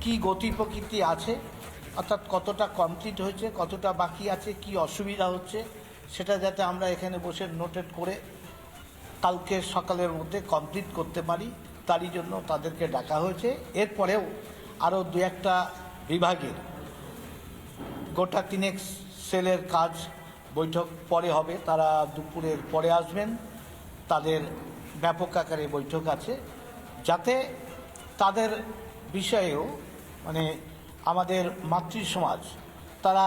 কি গতি প্রকৃতি আছে, অর্থাৎ কতটা কমপ্লিট হয়েছে, কতটা বাকি আছে, কি অসুবিধা হচ্ছে, সেটা যাতে আমরা এখানে বসে নোটেট করে কালকে সকালের মধ্যে কমপ্লিট করতে পারি, তারই জন্য তাদেরকে ডাকা হয়েছে। এরপরেও আরও দু একটা বিভাগের গোটা তিনেক সেলের কাজ বৈঠক পরে হবে, তারা দুপুরের পরে আসবেন, তাদের ব্যাপক আকারে বৈঠক আছে, যাতে তাদের বিষয়েও মানে আমাদের মাতৃ সমাজ তারা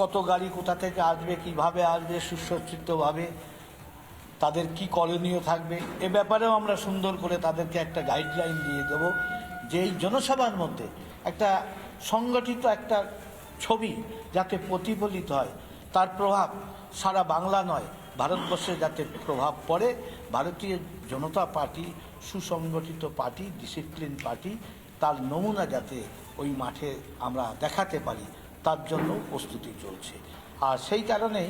কত গাড়ি কোথা থেকে আসবে, কিভাবে আসবে, সুসজ্জিতভাবে তাদের কি করণীয় থাকবে, এ ব্যাপারেও আমরা সুন্দর করে তাদেরকে একটা গাইডলাইন দিয়ে দেবো, যে এই জনসভার মধ্যে একটা সংগঠিত একটা ছবি যাতে প্রতিফলিত হয়, তার প্রভাব সারা বাংলা নয় ভারতবর্ষে যাতে প্রভাব পড়ে। ভারতীয় জনতা পার্টি সুসংগঠিত পার্টি, ডিসিপ্লিন পার্টি, তার নমুনা যাতে ওই মাঠে আমরা দেখাতে পারি, তার জন্য প্রস্তুতি চলছে। আর সেই কারণে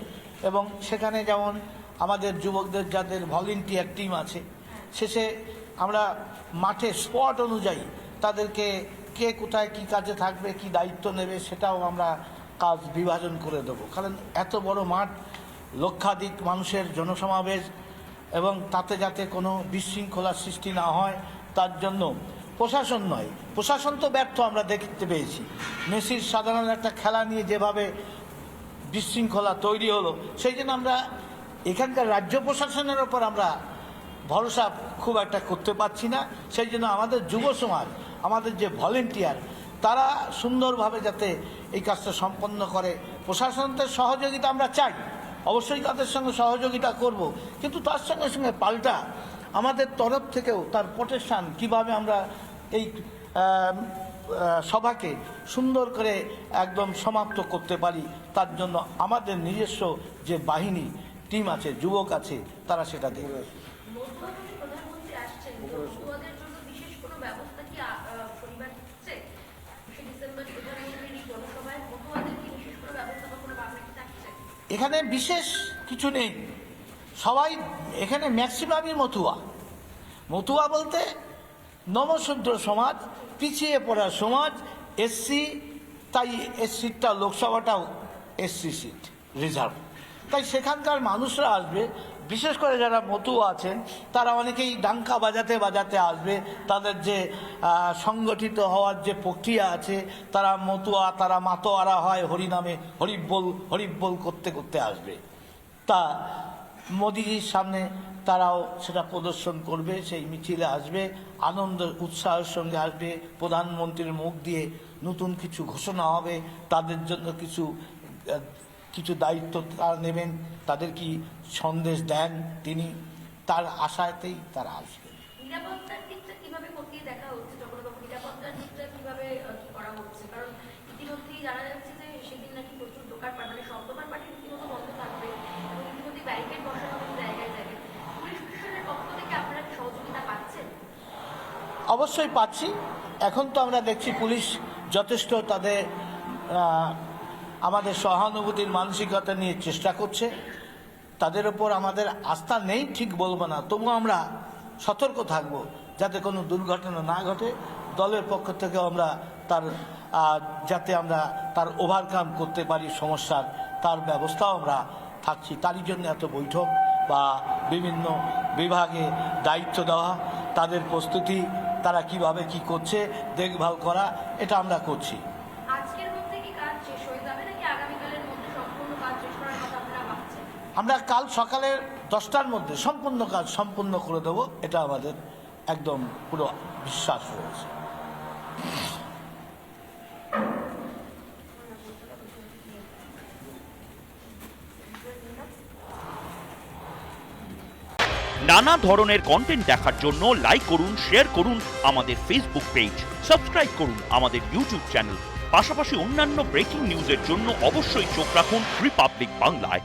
এবং সেখানে যেমন আমাদের যুবকদের যাদের ভলেন্টিয়ার টিম আছে, শেষে আমরা মাঠে স্পট অনুযায়ী তাদেরকে কে কোথায় কী কাজে থাকবে, কি দায়িত্ব নেবে, সেটাও আমরা কাজ বিভাজন করে দেবো। কারণ এত বড় মাঠ, লক্ষাধিক মানুষের জনসমাবেশ, এবং তাতে যাতে কোনো বিশৃঙ্খলার সৃষ্টি না হয় তার জন্য প্রশাসন নয়, প্রশাসন তো ব্যর্থ আমরা দেখতে পেয়েছি। মেসির সাধারণ একটা খেলা নিয়ে যেভাবে বিশৃঙ্খলা তৈরি হলো, সেই জন্য আমরা এখানকার রাজ্য প্রশাসনের ওপর আমরা ভরসা খুব একটা করতে পারছি না। সেই জন্য আমাদের যুব সমাজ, আমাদের যে ভলেন্টিয়ার, তারা সুন্দরভাবে যাতে এই কাজটা সম্পন্ন করে। প্রশাসনের সহযোগিতা আমরা চাই, অবশ্যই তাদের সঙ্গে সহযোগিতা করব, কিন্তু তার সঙ্গে সঙ্গে পাল্টা আমাদের তরফ থেকেও তার প্রোটেকশান কীভাবে আমরা এই সভাকে সুন্দর করে একদম সমাপ্ত করতে পারি, তার জন্য আমাদের নিজস্ব যে বাহিনী টিম আছে, যুবক আছে, তারা সেটা দেখবে। এখানে বিশেষ কিছু নেই, সবাই এখানে ম্যাক্সিমামই মতুয়া। মতুয়া বলতে নমশূদ্র সমাজ, পিছিয়ে পড়া সমাজ, এসসি, তাই এসসিটা লোকসভাটাও এসসি সিট রিজার্ভ, তাই সেখানকার মানুষরা আসবে। বিশেষ করে যারা মতুয়া আছেন তারা অনেকেই ডাঙ্কা বাজাতে বাজাতে আসবে, তাদের যে সংগঠিত হওয়ার যে প্রক্রিয়া আছে, তারা মতুয়া, তারা মাতোয়ারা হয়, হরিনামে হরিবোল করতে করতে আসবে। তা মোদিজির সামনে তারাও সেটা প্রদর্শন করবে, সেই মিছিলে আসবে, আনন্দ উৎসাহের সঙ্গে আসবে। প্রধানমন্ত্রীর মুখ দিয়ে নতুন কিছু ঘোষণা হবে, তাদের জন্য কিছু দায়িত্ব তারা নেবেন, তাদের কি সন্দেশ দেন তিনি, তার আশাতেই তারা আসবে। অবশ্যই পাচ্ছি। এখন তো আমরা দেখছি পুলিশ যথেষ্ট তাদের আমাদের সহানুভূতির মানসিকতা নিয়ে চেষ্টা করছে। তাদের ওপর আমাদের আস্থা নেই ঠিক বলবো না, তবুও আমরা সতর্ক থাকব যাতে কোনো দুর্ঘটনা না ঘটে। দলের পক্ষ থেকে আমরা যাতে আমরা তার ওভারকাম করতে পারি সমস্যার, তার ব্যবস্থাও আমরা থাকছি। তারই জন্য এত বৈঠক বা বিভিন্ন বিভাগে দায়িত্ব দেওয়া, তাদের প্রস্তুতি, তারা কিভাবে কি করছে দেখভাল করা, এটা আমরা করছি। আমরা কাল সকালের 10টার মধ্যে সম্পূর্ণ কাজ সম্পূর্ণ করে দেব, এটা আমাদের একদম পুরো বিশ্বাস রয়েছে। নানা ধরনের কন্টেন্ট দেখার জন্য লাইক করুন, শেয়ার করুন আমাদের ফেসবুক পেজ, সাবস্ক্রাইব করুন আমাদের ইউটিউব চ্যানেল। পাশাপাশি অন্যান্য ব্রেকিং নিউজের জন্য অবশ্যই চোখ রাখুন রিপাবলিক বাংলায়।